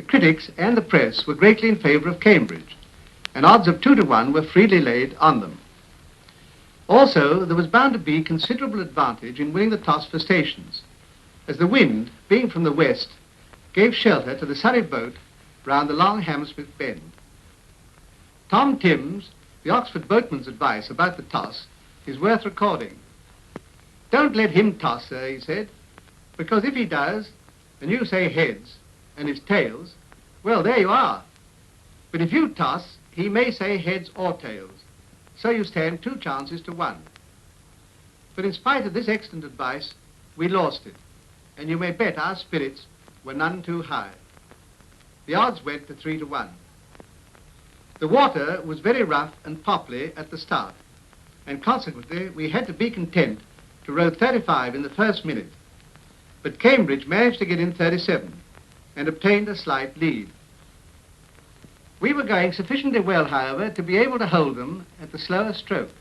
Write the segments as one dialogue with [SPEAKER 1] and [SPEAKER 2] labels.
[SPEAKER 1] The critics and the press were greatly in favour of Cambridge, and odds of 2 to 1 were freely laid on them. Also, there was bound to be considerable advantage in winning the toss for stations, as the wind, being from the west, gave shelter to the Surrey boat round the long Hammersmith bend. Tom Timms, the Oxford boatman's advice about the toss is worth recording. "Don't let him toss, sir," he said, "because if he does, and you say heads, and it's tails, well, there you are. But if you toss, he may say heads or tails, so you stand 2 chances to 1. But in spite of this excellent advice, we lost it, and you may bet our spirits were none too high. The odds went to 3 to 1. The water was very rough and popply at the start, and consequently we had to be content to row 35 in the first minute. But Cambridge managed to get in 37 and obtained a slight lead. We were going sufficiently well, however, to be able to hold them at the slower stroke,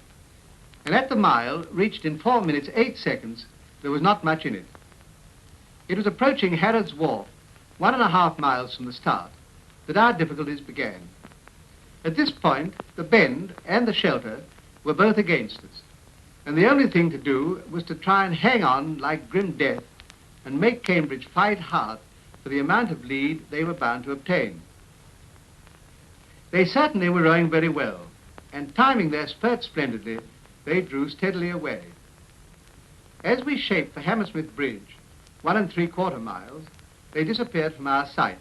[SPEAKER 1] and at the mile, reached in 4 minutes 8 seconds, there was not much in it. It was approaching Harrods Wharf, 1.5 miles from the start, that our difficulties began. At this point, the bend and the shelter were both against us, and the only thing to do was to try and hang on like grim death and make Cambridge fight hard for the amount of lead they were bound to obtain. They certainly were rowing very well, and timing their spurt splendidly, they drew steadily away. As we shaped for Hammersmith Bridge, 1 3/4 miles, they disappeared from our sight,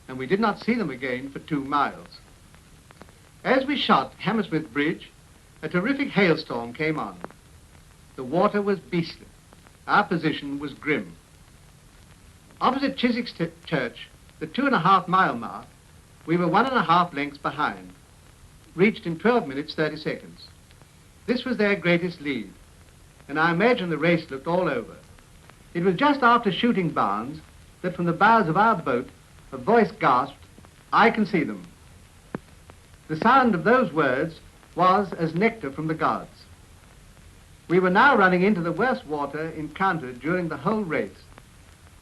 [SPEAKER 1] and we did not see them again for 2 miles. As we shot Hammersmith Bridge, a terrific hailstorm came on. The water was beastly. Our position was grim. Opposite Chiswick's Church, the 2.5-mile mark, we were 1.5 lengths behind, reached in 12 minutes 30 seconds. This was their greatest lead, and I imagine the race looked all over. It was just after shooting Barnes that from the bows of our boat a voice gasped, "I can see them." The sound of those words was as nectar from the gods. We were now running into the worst water encountered during the whole race,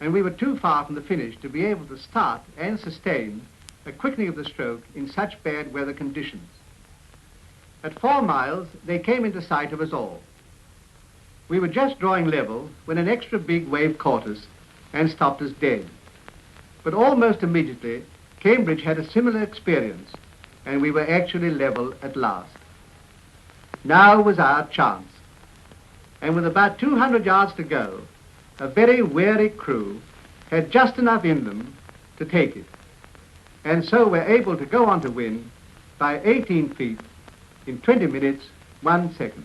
[SPEAKER 1] and we were too far from the finish to be able to start and sustain a quickening of the stroke in such bad weather conditions. At 4 miles, they came into sight of us all. We were just drawing level when an extra big wave caught us and stopped us dead. But almost immediately, Cambridge had a similar experience, and we were actually level at last. Now was our chance. And with about 200 yards to go, a very weary crew had just enough in them to take it, and so were able to go on to win by 18 feet in 20 minutes, 1 second.